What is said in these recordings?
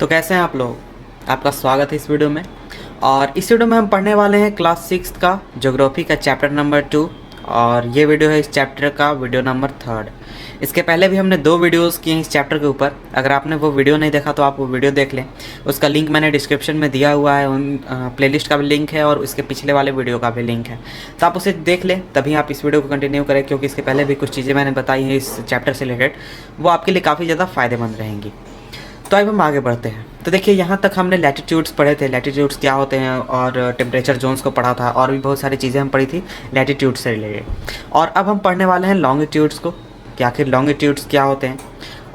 तो कैसे हैं आप लोग। आपका स्वागत है इस वीडियो में। और इस वीडियो में हम पढ़ने वाले हैं क्लास 6 का ज्योग्राफी का चैप्टर नंबर 2। और ये वीडियो है इस चैप्टर का वीडियो नंबर 3। इसके पहले भी हमने 2 वीडियोस किए हैं इस चैप्टर के ऊपर। अगर आपने वो वीडियो नहीं देखा तो आप वो वीडियो देख लें। उसका लिंक मैंने डिस्क्रिप्शन में दिया हुआ है। उन प्लेलिस्ट का भी लिंक है और उसके पिछले वाले वीडियो का भी लिंक है, तो आप उसे देख लें, तभी आप इस वीडियो को कंटिन्यू करें, क्योंकि इसके पहले भी कुछ चीज़ें मैंने बताई हैं इस चैप्टर से रिलेटेड, वो आपके लिए काफ़ी ज़्यादा फ़ायदेमंद रहेंगी। तो अब हम आगे बढ़ते हैं। तो देखिए, यहाँ तक हमने लैटिट्यूड्स पढ़े थे, लैटिट्यूड्स क्या होते हैं, और टेम्परेचर जोन्स को पढ़ा था, और भी बहुत सारी चीज़ें हम पढ़ी थी लैटिट्यूड्स से रिलेटेड। और अब हम पढ़ने वाले हैं लॉन्गिट्यूड्स को, कि आखिर लॉन्गिट्यूड्स क्या होते हैं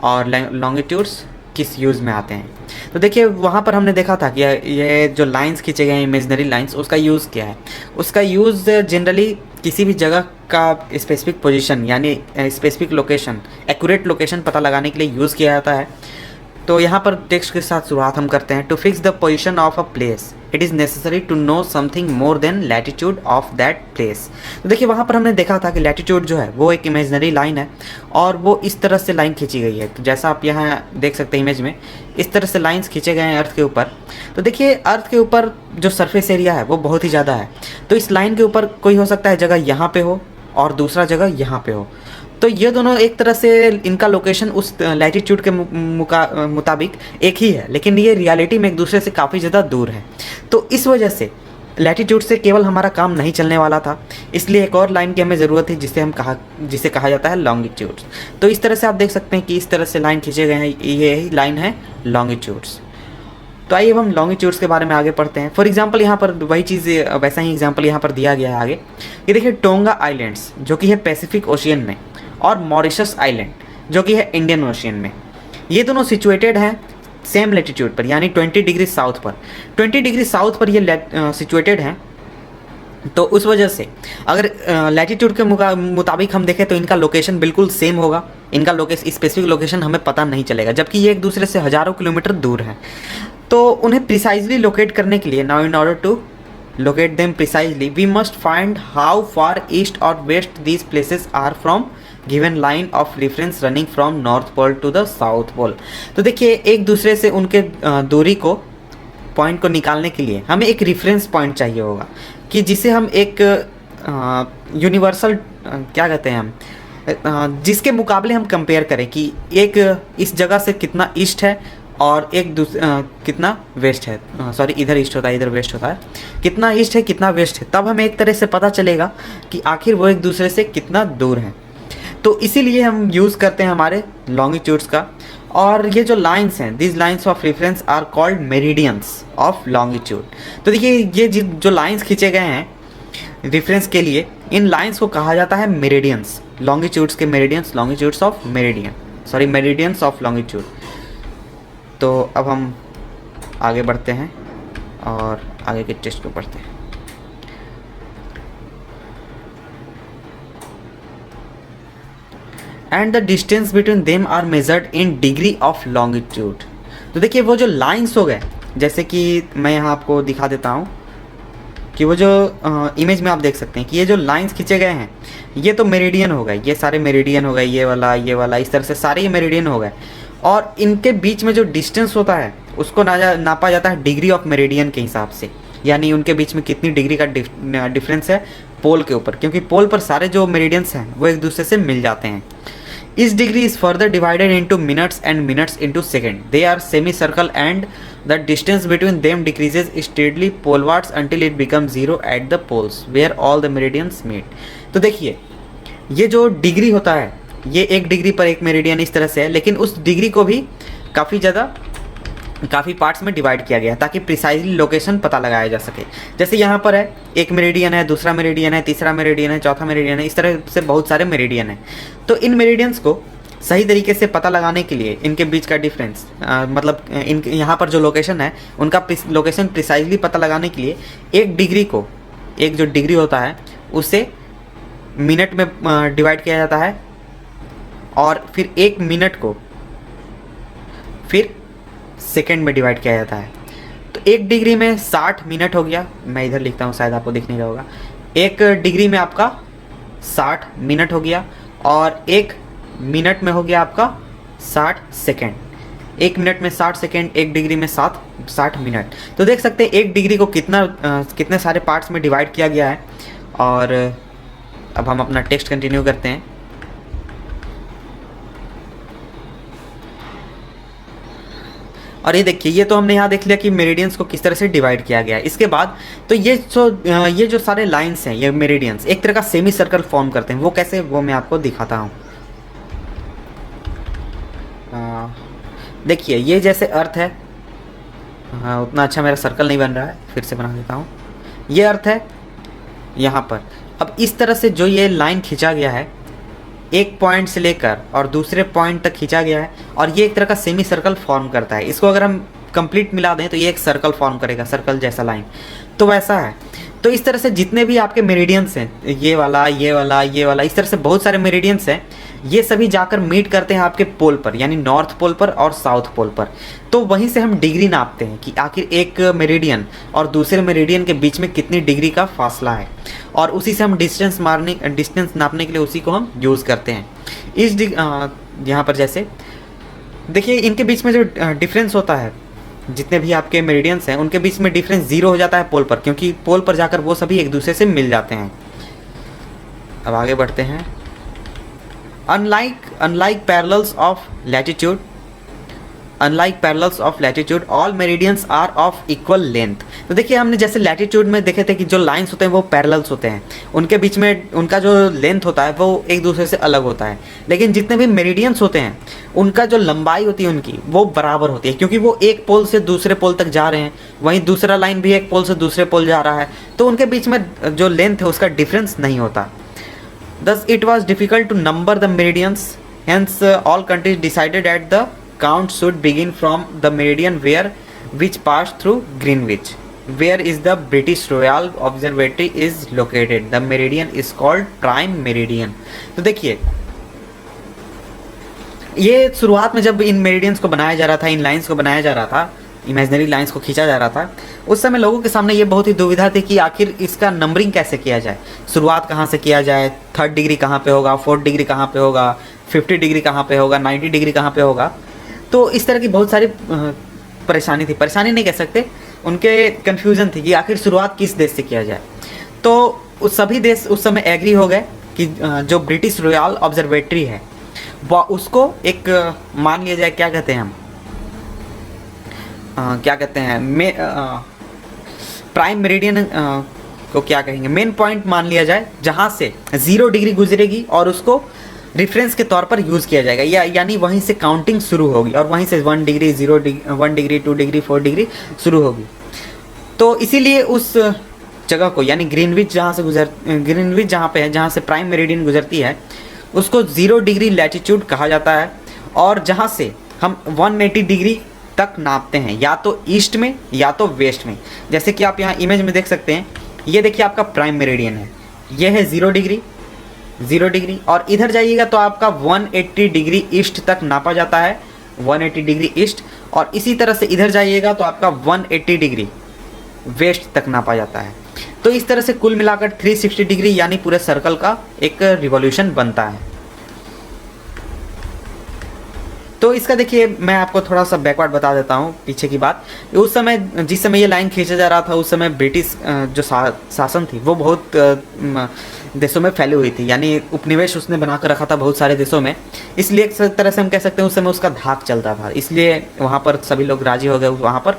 और लॉन्गिट्यूड्स किस यूज़ में आते हैं। तो देखिए, वहाँ पर हमने देखा था कि ये जो लाइंस खींचे गए हैं, इमेजनरी लाइंस, उसका यूज़ क्या है। उसका यूज़ जनरली किसी भी जगह का स्पेसिफिक पोजीशन यानी स्पेसिफिक लोकेशन, एक्यूरेट लोकेशन पता लगाने के लिए यूज़ किया जाता है। तो यहाँ पर टेक्स्ट के साथ शुरुआत हम करते हैं। To fix the position of a place it is necessary to know something more than latitude of that place. तो देखिए, वहाँ पर हमने देखा था कि लैटिट्यूड जो है वो एक इमेजनरी लाइन है, और वो इस तरह से लाइन खींची गई है। तो जैसा आप यहाँ देख सकते हैं इमेज में, इस तरह से लाइंस खींचे गए हैं अर्थ के ऊपर। तो देखिए, अर्थ के ऊपर जो सरफेस एरिया है वो बहुत ही ज़्यादा है। तो इस लाइन के ऊपर कोई हो सकता है जगह यहाँ पे हो और दूसरा जगह यहाँ पे हो। तो ये दोनों एक तरह से इनका लोकेशन उस लैटिट्यूड के मुताबिक एक ही है, लेकिन ये रियलिटी में एक दूसरे से काफ़ी ज़्यादा दूर है। तो इस वजह से लैटिट्यूड से केवल हमारा काम नहीं चलने वाला था, इसलिए एक और लाइन की हमें ज़रूरत थी जिसे कहा जाता है लॉन्गिट्यूड्स। तो इस तरह से आप देख सकते हैं कि इस तरह से लाइन खींचे गए हैं, यही लाइन है लॉन्गिट्यूड्स। तो आइए अब हम लॉन्गिट्यूड्स के बारे में आगे पढ़ते हैं। फॉर एग्जांपल, यहाँ पर वही चीज़, वैसा ही एग्जांपल यहाँ पर दिया गया है आगे। ये देखिए, टोंगा आइलैंड्स जो कि है पैसिफिक ओशियन में, और मॉरिशस आइलैंड जो कि है इंडियन ओशियन में, ये दोनों सिचुएटेड हैं सेम लैटिट्यूड पर, यानी 20 डिग्री साउथ पर। 20 डिग्री साउथ पर ये सिचुएटेड हैं। तो उस वजह से अगर लैटिट्यूड के मुताबिक हम देखें तो इनका लोकेशन बिल्कुल सेम होगा। इनका लोकेशन, स्पेसिफिक लोकेशन हमें पता नहीं चलेगा, जबकि ये एक दूसरे से हज़ारों किलोमीटर दूर हैं। तो उन्हें प्रिसाइजली लोकेट करने के लिए, now in order to locate them precisely we must find how far east or west these places are from given line of reference running from north pole to the south pole। तो देखिए, एक दूसरे से उनके दूरी को, point को निकालने के लिए हमें एक रेफरेंस पॉइंट चाहिए होगा, कि जिसे हम एक यूनिवर्सल क्या कहते हैं हम, जिसके मुकाबले हम कंपेयर करें कि एक इस जगह से कितना ईस्ट है और एक कितना वेस्ट है। सॉरी, इधर ईस्ट होता है, इधर वेस्ट होता है। कितना ईस्ट है, कितना वेस्ट है, तब हमें एक तरह से पता चलेगा कि आखिर वो एक दूसरे से कितना दूर हैं। तो इसीलिए हम यूज़ करते हैं हमारे लॉन्गिट्यूड्स का। और ये जो लाइंस हैं, this lines of reference are called meridians of longitude. तो देखिए, ये जो लाइंस खींचे गए हैं रेफरेंस के लिए, इन लाइंस को कहा जाता है मेरिडियंस, लॉन्गिट्यूड्स के meridians, longitudes of meridian, sorry meridians of longitude. तो अब हम आगे बढ़ते हैं और आगे के टेस्ट को पढ़ते हैं। And the distance between them are measured in degree of longitude. तो देखिए, वो जो लाइंस हो गए, जैसे कि मैं यहाँ आपको दिखा देता हूँ कि वो जो इमेज में आप देख सकते हैं कि ये जो लाइंस खींचे गए हैं, ये तो मेरिडियन हो गए, ये सारे मेरिडियन हो गए, ये वाला, इस तरह से सारे ये मेरिडियन हो गए। और इनके बीच में जो डिस्टेंस होता है उसको नापा जाता है डिग्री ऑफ मेरिडियन के हिसाब से, यानी उनके बीच में कितनी डिग्री का डिफरेंस है पोल के ऊपर, क्योंकि पोल पर सारे जो मेरिडियंस हैं वो एक दूसरे से मिल जाते हैं। इस degree is further divided into minutes and minutes into second. They are semi circle and the distance between them decreases steadily polewards until it become zero at the poles where all the meridians meet. तो देखिए, ये जो degree होता है, ये 1 degree पर एक meridian इस तरह से है, लेकिन उस डिग्री को भी काफ़ी पार्ट्स में डिवाइड किया गया है ताकि प्रिसाइजली लोकेशन पता लगाया जा सके। जैसे यहाँ पर है, एक मेरिडियन है, दूसरा मेरिडियन है, तीसरा मेरिडियन है, चौथा मेरिडियन है, इस तरह से बहुत सारे मेरिडियन हैं। तो इन मेरिडियंस को सही तरीके से पता लगाने के लिए इनके बीच का डिफरेंस, मतलब यहाँ पर जो लोकेशन है उनका लोकेशन प्रिसाइजली पता लगाने के लिए एक डिग्री को, एक जो डिग्री होता है उसे मिनट में डिवाइड किया जाता है, और फिर 1 मिनट को फिर सेकंड में डिवाइड किया जाता है। तो 1 डिग्री में 60 मिनट हो गया, मैं इधर लिखता हूँ, शायद आपको दिख नहीं रहा होगा। 1 डिग्री में आपका 60 मिनट हो गया, और 1 मिनट में हो गया आपका 60 सेकेंड। 1 मिनट में 60 सेकेंड, 1 डिग्री में 60 मिनट। तो देख सकते हैं 1 डिग्री को कितने सारे पार्ट्स में डिवाइड किया गया है। और अब हम अपना टेक्स्ट कंटिन्यू करते हैं। और ये देखिए, ये तो हमने यहाँ देख लिया कि मेरिडियंस को किस तरह से डिवाइड किया गया है। इसके बाद तो ये जो सारे लाइंस हैं, ये मेरिडियंस एक तरह का सेमी सर्कल फॉर्म करते हैं। वो कैसे, वो मैं आपको दिखाता हूँ। देखिए, ये जैसे अर्थ है, हाँ उतना अच्छा मेरा सर्कल नहीं बन रहा है, फिर से बना देता हूँ। ये अर्थ है यहाँ पर। अब इस तरह से जो ये लाइन खींचा गया है, एक पॉइंट से लेकर और दूसरे पॉइंट तक खींचा गया है, और ये एक तरह का सेमी सर्कल फॉर्म करता है। इसको अगर हम कंप्लीट मिला दें तो ये एक सर्कल फॉर्म करेगा, सर्कल जैसा लाइन। तो वैसा है। तो इस तरह से जितने भी आपके मेरिडियंस हैं, ये वाला, ये वाला, ये वाला, इस तरह से बहुत सारे मेरिडियंस हैं, ये सभी जाकर मीट करते हैं आपके पोल पर, यानी नॉर्थ पोल पर और साउथ पोल पर। तो वहीं से हम डिग्री नापते हैं कि आखिर एक मेरिडियन और दूसरे मेरिडियन के बीच में कितनी डिग्री का फासला है, और उसी से हम डिस्टेंस नापने के लिए उसी को हम यूज़ करते हैं। इस यहाँ पर जैसे देखिए, इनके बीच में जो डिफरेंस होता है, जितने भी आपके मेरिडियंस हैं उनके बीच में डिफरेंस 0 हो जाता है पोल पर, क्योंकि पोल पर जाकर वो सभी एक दूसरे से मिल जाते हैं। अब आगे बढ़ते हैं। Unlike parallels of latitude, all meridians are of equal length। तो देखिए, हमने जैसे लैटिट्यूड में देखे थे कि जो लाइंस होते हैं वो पैरेलल्स होते हैं, उनके बीच में उनका जो लेंथ होता है वो एक दूसरे से अलग होता है। लेकिन जितने भी मेरिडियंस होते हैं उनका जो लंबाई होती है उनकी, वो बराबर होती है, क्योंकि वो एक पोल से दूसरे पोल तक जा रहे हैं। वहीं दूसरा लाइन भी एक पोल से दूसरे पोल जा रहा है, तो उनके बीच में जो लेंथ है उसका डिफरेंस नहीं होता। Thus, it was difficult to number the meridians. Hence, all countries decided that the count should begin from the meridian which passed through Greenwich, where is the British Royal Observatory is located. The meridian is called prime meridian. तो देखिए, ये शुरुआत में जब इन meridians को बनाया जा रहा था, इन लाइंस को बनाया जा रहा था, इमेजिनरी लाइंस को खींचा जा रहा था, उस समय लोगों के सामने ये बहुत ही दुविधा थी कि आखिर इसका नंबरिंग कैसे किया जाए, शुरुआत कहाँ से किया जाए, 3rd डिग्री कहाँ पे होगा, 4th डिग्री कहाँ पे होगा, 50 डिग्री कहाँ पे होगा, 90 डिग्री कहाँ पे होगा। तो इस तरह की बहुत सारी परेशानी थी, परेशानी नहीं कह सकते, उनके कन्फ्यूज़न थी कि आखिर शुरुआत किस देश से किया जाए। तो उस सभी देश उस समय एग्री हो गए कि जो ब्रिटिश रॉयल ऑब्जर्वेटरी है वो उसको एक मान लिया जाए, क्या कहते हैं हम, क्या कहते हैं, प्राइम मेरिडियन को क्या कहेंगे, मेन पॉइंट मान लिया जाए, जहाँ से 0 डिग्री गुजरेगी और उसको रेफरेंस के तौर पर यूज़ किया जाएगा, यानी वहीं से काउंटिंग शुरू होगी और वहीं से 1 डिग्री 1 डिग्री 2 डिग्री 4 डिग्री शुरू होगी। तो इसीलिए उस जगह को, यानी ग्रीनविच जहाँ पे है, जहाँ से प्राइम मेरिडियन गुजरती है, उसको 0 डिग्री लैटिट्यूड कहा जाता है। और जहाँ से हम 180 डिग्री तक नापते हैं, या तो ईस्ट में या तो वेस्ट में। जैसे कि आप यहाँ इमेज में देख सकते हैं, ये देखिए आपका प्राइम मेरिडियन है, ये है 0 डिग्री, और इधर जाइएगा तो आपका 180 डिग्री ईस्ट तक नापा जाता है, 180 डिग्री ईस्ट, और इसी तरह से इधर जाइएगा तो आपका 180 डिग्री वेस्ट तक नापा जाता है। तो इस तरह से कुल मिलाकर 360 डिग्री यानी पूरे सर्कल का एक रिवॉल्यूशन बनता है। तो इसका देखिए, मैं आपको थोड़ा सा बैकवर्ड बता देता हूँ, पीछे की बात। उस समय जिस समय ये लाइन खींचा जा रहा था, उस समय ब्रिटिश जो शासन थी वो बहुत देशों में फैली हुई थी, यानी उपनिवेश उसने बना कर रखा था बहुत सारे देशों में। इसलिए एक तरह से हम कह सकते हैं उस समय उसका धाक चलता था, इसलिए वहाँ पर सभी लोग राजी हो गए वहाँ पर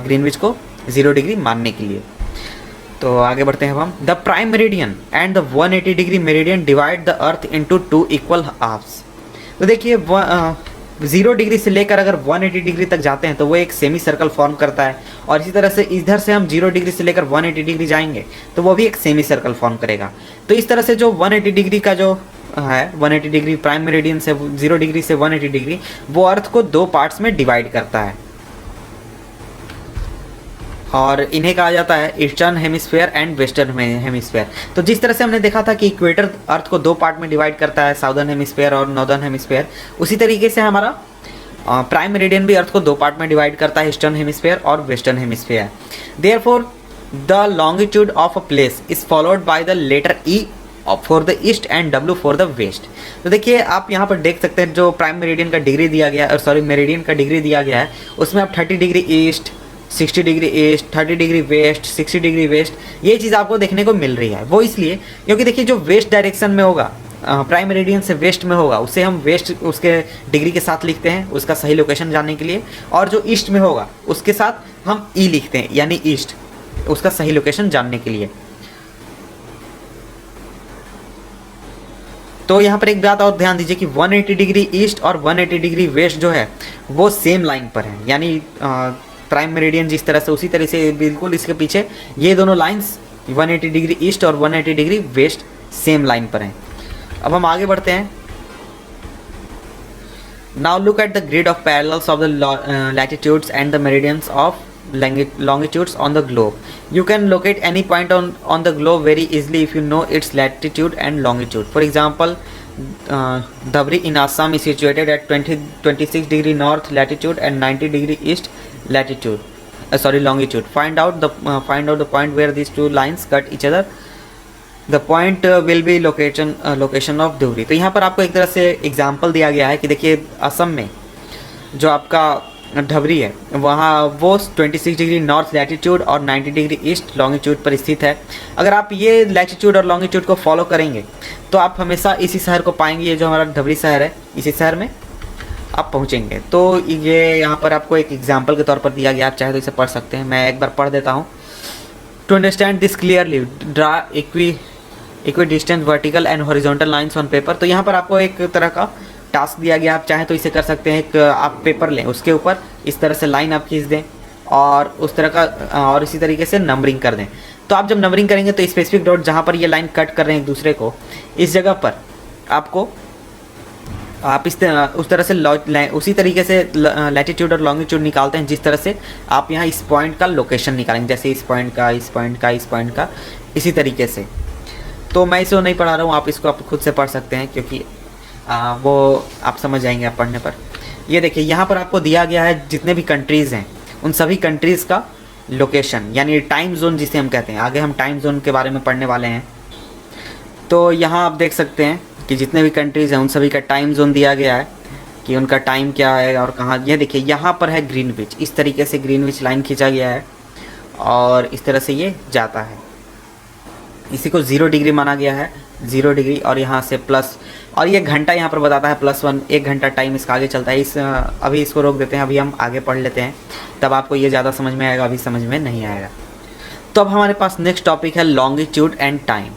ग्रीनविच को 0 डिग्री मानने के लिए। तो आगे बढ़ते हैं हम। The prime meridian and the 180 degree meridian divide the earth into 2 equal halves. तो देखिए, 0 डिग्री से लेकर अगर 180 डिग्री तक जाते हैं तो वो एक सेमी सर्कल फॉर्म करता है, और इसी तरह से इधर से हम 0 डिग्री से लेकर 180 डिग्री जाएंगे तो वो भी एक सेमी सर्कल फॉर्म करेगा। तो इस तरह से जो 180 डिग्री का जो है, 180 डिग्री प्राइम मेरिडियन से 0 डिग्री से 180 डिग्री, वो अर्थ को 2 पार्ट्स में डिवाइड करता है, और इन्हें कहा जाता है eastern hemisphere and western hemisphere. तो जिस तरह से हमने देखा था कि इक्वेटर अर्थ को 2 पार्ट में डिवाइड करता है, साउदर्न हेमिस्फीयर और नॉर्दर्न हेमिस्फीयर, उसी तरीके से हमारा प्राइम मेरिडियन भी अर्थ को 2 पार्ट में डिवाइड करता है, ईस्टर्न हेमिस्फीयर और western hemisphere. Therefore the longitude of a place is followed by the letter E for the east and W for the west. तो देखिए आप यहाँ पर देख सकते हैं जो प्राइम मेरिडियन का डिग्री दिया गया है, सॉरी मेरिडियन का डिग्री दिया गया है, उसमें आप 30 degree east, 60 degree east, 30 degree west, 60 degree west, ये चीज़ आपको देखने को मिल रही है। वो इसलिए क्योंकि देखिए जो वेस्ट डायरेक्शन में होगा, प्राइम मेरिडियन से वेस्ट में होगा, उसे हम वेस्ट उसके डिग्री के साथ लिखते हैं उसका सही लोकेशन जानने के लिए, और जो ईस्ट में होगा उसके साथ हम ई लिखते हैं यानी ईस्ट, उसका सही लोकेशन जानने के लिए। तो यहाँ पर एक बात और ध्यान दीजिए कि 180 डिग्री ईस्ट और 180 डिग्री वेस्ट जो है वो सेम लाइन पर है, यानी प्राइम मेरिडियन जिस तरह से उसी तरह से बिल्कुल इसके पीछे ये दोनों लाइंस 180 डिग्री ईस्ट और 180 डिग्री वेस्ट सेम लाइन पर हैं। अब हम आगे बढ़ते हैं। Now look at the grid of parallels of the latitudes and the meridians of longitudes on the globe. You can locate any point on the globe very easily if you know its latitude and longitude. For example, Dhabri in Assam is situated at 26 degree north latitude and 90 degree east latitude. Longitude. Find out the point where these two lines cut each other. The point will be location of Dhubri. तो यहाँ पर आपको एक तरह से example दिया गया है कि देखिए असम में जो आपका ढबरी है वहाँ वो 26 डिग्री नॉर्थ लैटिट्यूड और 90 डिग्री ईस्ट लॉन्गिट्यूड पर स्थित है। अगर आप ये लैटिट्यूड और लॉन्गिट्यूड को फॉलो करेंगे तो आप हमेशा इसी शहर को पाएंगे। ये जो हमारा ढबरी शहर है इसी शहर में आप पहुँचेंगे। तो ये यहाँ पर आपको एक एग्जाम्पल के तौर पर दिया गया, आप चाहे तो इसे पढ़ सकते हैं। मैं एक बार पढ़ देता हूँ। To understand this clearly draw equidistant vertical and horizontal lines on paper. तो यहाँ पर आपको एक तरह का टास्क दिया गया, आप चाहें तो इसे कर सकते हैं। एक आप पेपर लें, उसके ऊपर इस तरह से लाइन आप खींच दें और उस तरह का और इसी तरीके से नंबरिंग कर दें। तो आप जब नंबरिंग करेंगे तो स्पेसिफिक डॉट जहाँ पर ये लाइन कट कर रहे हैं एक दूसरे को, इस जगह पर आपको आप उस तरह से उसी तरीके से लैटिट्यूड और लॉन्गिट्यूड निकालते हैं जिस तरह से आप यहाँ इस पॉइंट का लोकेशन निकालेंगे, जैसे इस पॉइंट का, इस पॉइंट का, इस पॉइंट का, इसी तरीके से। तो मैं इसे नहीं पढ़ा रहा हूँ, आप इसको आप खुद से पढ़ सकते हैं क्योंकि वो आप समझ जाएंगे आप पढ़ने पर। ये देखिए यहाँ पर आपको दिया गया है जितने भी कंट्रीज़ हैं उन सभी कंट्रीज़ का लोकेशन यानी टाइम जोन जिसे हम कहते हैं। आगे हम टाइम जोन के बारे में पढ़ने वाले हैं। तो यहाँ आप देख सकते हैं कि जितने भी कंट्रीज़ हैं उन सभी का टाइम जोन दिया गया है कि उनका टाइम क्या है और कहाँ। ये देखिए यहाँ पर है ग्रीनविच, इस तरीके से ग्रीनविच लाइन खींचा गया है और इस तरह से ये जाता है। इसी को 0 डिग्री माना गया है, 0 डिग्री, और यहाँ से प्लस, और ये घंटा यहाँ पर बताता है +1, 1 घंटा टाइम इसका आगे चलता है। अभी इसको रोक देते हैं, अभी हम आगे पढ़ लेते हैं, तब आपको ये ज़्यादा समझ में आएगा, अभी समझ में नहीं आएगा। तो अब हमारे पास नेक्स्ट टॉपिक है लॉन्गिट्यूड एंड टाइम।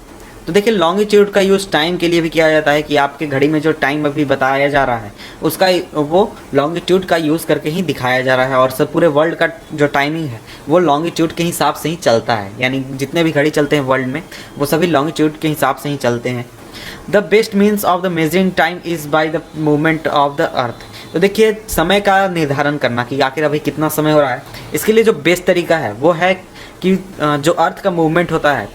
तो देखिए लॉन्गिट्यूड का यूज़ टाइम के लिए भी किया जाता है कि आपके घड़ी में जो टाइम अभी बताया जा रहा है उसका वो लॉन्गिट्यूड का यूज़ करके ही दिखाया जा रहा है, और सब पूरे वर्ल्ड का जो टाइमिंग है वो लॉन्गिट्यूड के हिसाब से ही चलता है। यानी जितने भी घड़ी चलते हैं वर्ल्ड में वो सभी लॉन्गिट्यूड के हिसाब से ही चलते हैं। The best means of the measuring time is by the movement of the earth. तो देखिए समय का निर्धारण करना कि आखिर अभी कितना समय हो रहा है, इसके लिए जो बेस्ट तरीका है वो है कि जो अर्थ का मूवमेंट होता है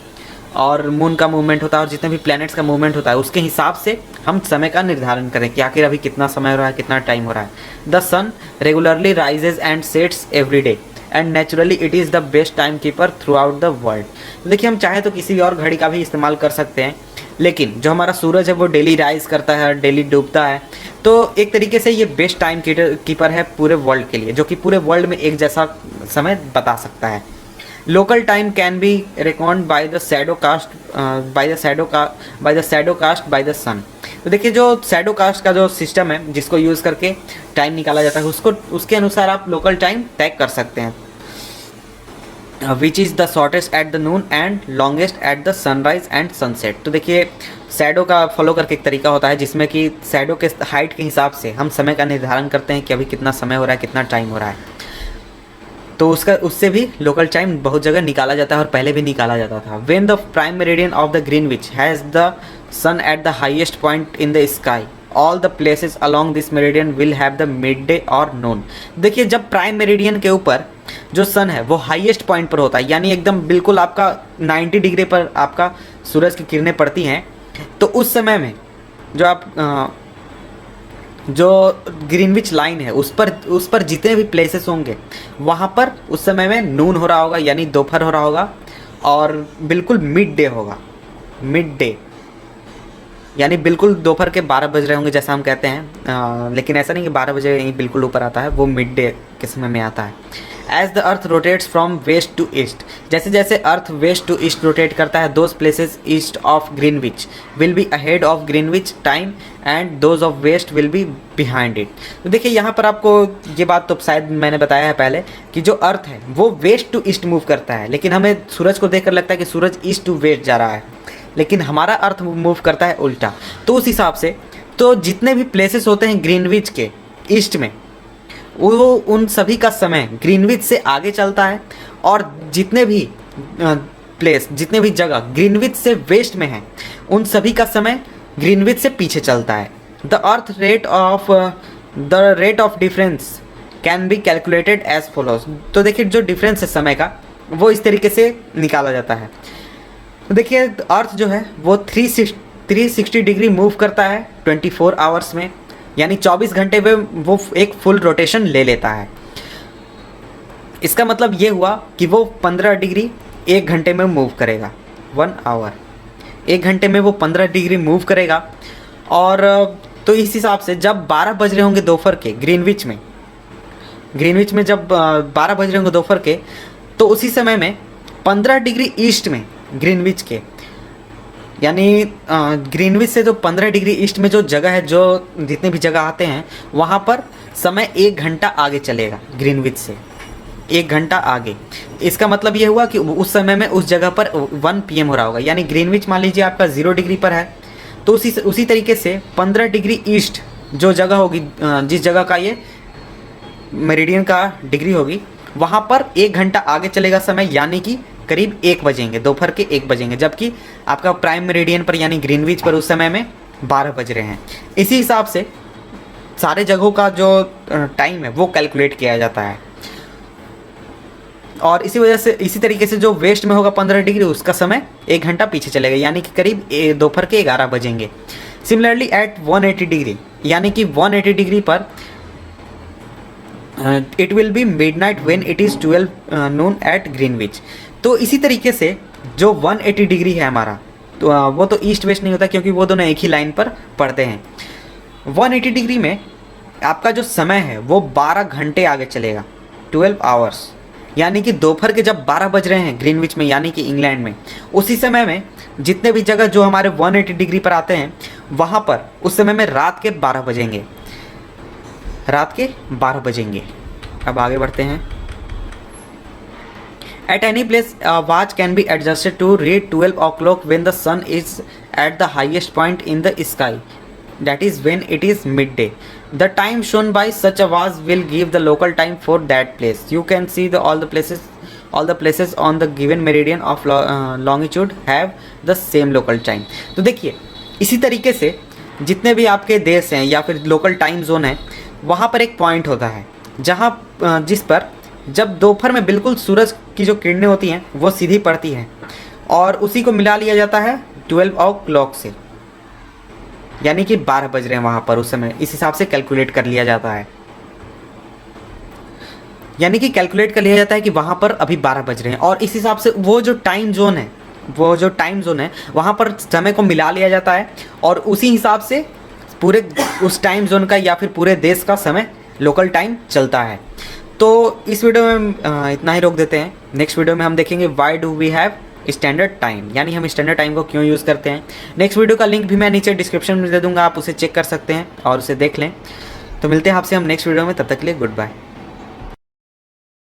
और मून का मूवमेंट होता है और जितने भी प्लैनेट्स का मूवमेंट होता है उसके हिसाब से हम समय का निर्धारण करें कि आखिर अभी कितना समय हो रहा है, कितना टाइम हो रहा है। The sun regularly rises and sets every day and naturally it is the best time keeper throughout the world. देखिए हम चाहे तो किसी भी और घड़ी का भी इस्तेमाल कर सकते हैं, लेकिन जो हमारा सूरज है वो डेली राइज करता है, डेली डूबता है। तो एक तरीके से ये बेस्ट टाइम कीपर है पूरे वर्ल्ड के लिए, जो कि पूरे वर्ल्ड में एक जैसा समय बता सकता है। Local time can be record by the shadow cast by the sun. तो देखिए जो शैडो कास्ट का जो सिस्टम है जिसको यूज़ करके टाइम निकाला जाता है उसके अनुसार आप लोकल टाइम तय कर सकते हैं। Which is the shortest at the Noon and longest at the sunrise and sunset. तो देखिए शैडो का फॉलो करके एक तरीका होता है जिसमें कि शैडो के हाइट के हिसाब से हम समय का निर्धारण करते हैं कि अभी कितना समय हो रहा है, कितना टाइम हो रहा है। तो उससे भी लोकल टाइम बहुत जगह निकाला जाता है और पहले भी निकाला जाता था। When the prime meridian of the Greenwich has the sun at the highest point in the sky, all the places along this meridian will have the mid day और नून। देखिए जब प्राइम मेरिडियन के ऊपर जो सन है वो highest point पर होता है, यानी एकदम बिल्कुल आपका 90 डिग्री पर आपका सूरज की किरणें पड़ती हैं, तो उस समय में जो आप जो ग्रीनविच लाइन है उस पर जितने भी प्लेसेस होंगे वहाँ पर उस समय में नून हो रहा होगा, यानी दोपहर हो रहा होगा, और बिल्कुल मिड डे होगा, मिड डे यानी बिल्कुल दोपहर के 12 बज रहे होंगे जैसा हम कहते हैं, लेकिन ऐसा नहीं कि 12 बजे यहीं बिल्कुल ऊपर आता है, वो मिड डे के समय में आता है। As the earth rotates from west to east, जैसे जैसे earth west to east rotate करता है, those places east of Greenwich will be ahead of Greenwich time and those of west will be behind it. तो देखिए यहाँ पर आपको ये बात तो शायद मैंने बताया है पहले कि जो अर्थ है वो वेस्ट टू ईस्ट मूव करता है, लेकिन हमें सूरज को देखकर लगता है कि सूरज ईस्ट टू वेस्ट जा रहा है, लेकिन हमारा अर्थ मूव करता है उल्टा। तो उस हिसाब से तो जितने भी प्लेसेस होते हैं ग्रीनविच के ईस्ट में, वो उन सभी का समय ग्रीनविच से आगे चलता है, और जितने भी प्लेस, जितने भी जगह ग्रीनविच से वेस्ट में हैं, उन सभी का समय ग्रीनविच से पीछे चलता है। The rate of difference can be calculated as follows. तो देखिए जो डिफरेंस है समय का वो इस तरीके से निकाला जाता है। तो देखिए अर्थ जो है वो 360 डिग्री मूव करता है 24 आवर्स में, यानी 24 घंटे में वो एक फुल रोटेशन ले लेता है। इसका मतलब ये हुआ कि वो 15 डिग्री 1 घंटे में मूव करेगा, 1 आवर 1 घंटे में वो 15 डिग्री मूव करेगा। और तो इस हिसाब से जब 12 बज रहे होंगे दोपहर के ग्रीनविच में जब 12 बज रहे होंगे दोपहर के, तो उसी समय में 15 डिग्री ईस्ट में ग्रीनविच के, यानी ग्रीनविच से जो 15 डिग्री ईस्ट में जो जगह है, जो जितने भी जगह आते हैं वहाँ पर समय 1 घंटा आगे चलेगा, ग्रीनविच से 1 घंटा आगे। इसका मतलब ये हुआ कि उस समय में उस जगह पर 1 PM हो रहा होगा, यानी ग्रीनविच मान लीजिए आपका 0 डिग्री पर है, तो उसी तरीके से 15 डिग्री ईस्ट जो जगह होगी, जिस जगह का ये मेरिडियन का डिग्री होगी, वहाँ पर 1 घंटा आगे चलेगा समय, यानी कि करीब 1 बजेंगे, दोपहर के 1 बजेंगे, जबकि आपका प्राइम मेरिडियन पर यानी ग्रीनविच पर उस समय में 12 बज रहे हैं। इसी हिसाब से सारे जगहों का जो टाइम है वो कैलकुलेट किया जाता है, और इसी तरीके से जो वेस्ट में होगा 15 डिग्री, उसका समय 1 घंटा पीछे चलेगा, यानी कि करीब दोपहर के 11 बजेंगे। सिमिलरली एट 180 डिग्री, यानी कि 180 डिग्री पर it will be midnight when it is 12 noon at Greenwich. तो इसी तरीके से जो 180 डिग्री है हमारा, तो वो तो ईस्ट वेस्ट नहीं होता क्योंकि वो दोनों एक ही लाइन पर पड़ते हैं। 180 डिग्री में आपका जो समय है वो 12 घंटे आगे चलेगा, 12 आवर्स, यानी कि दोपहर के जब 12 बज रहे हैं ग्रीनविच में, यानी कि इंग्लैंड में, उसी समय में जितने भी जगह जो हमारे 180 डिग्री पर आते हैं वहाँ पर उस समय में रात के 12 बजेंगे, रात के 12 बजेंगे। अब आगे बढ़ते हैं। At any place, a watch can be adjusted to read 12 o'clock when the sun is at the highest point in the sky. That is when it is midday. The time shown by such a watch will give the local time for that place. You can see all the places on the given meridian of longitude have the same local time. तो देखिए इसी तरीके से जितने भी आपके देश हैं या फिर लोकल टाइम जोन है, वहाँ पर एक पॉइंट होता है जहाँ जिस पर जब दोपहर में बिल्कुल सूरज की जो किरणें होती हैं वो सीधी पड़ती हैं, और उसी को मिला लिया जाता है 12 o'clock से, यानी कि 12 बज रहे हैं वहाँ पर उस समय, इस हिसाब से कैलकुलेट कर लिया जाता है, यानी कि कैलकुलेट कर लिया जाता है कि वहाँ पर अभी 12 बज रहे हैं, और इस हिसाब से वो जो टाइम जोन है वहाँ पर समय को मिला लिया जाता है, और उसी हिसाब से पूरे उस टाइम जोन का या फिर पूरे देश का समय लोकल टाइम चलता है। तो इस वीडियो में इतना ही रोक देते हैं। नेक्स्ट वीडियो में हम देखेंगे why do we have standard time, यानी हम स्टैंडर्ड टाइम को क्यों यूज़ करते हैं। नेक्स्ट वीडियो का लिंक भी मैं नीचे डिस्क्रिप्शन में दे दूँगा, आप उसे चेक कर सकते हैं और उसे देख लें। तो मिलते हैं आपसे हम नेक्स्ट वीडियो में, तब तक के लिए गुड बाय।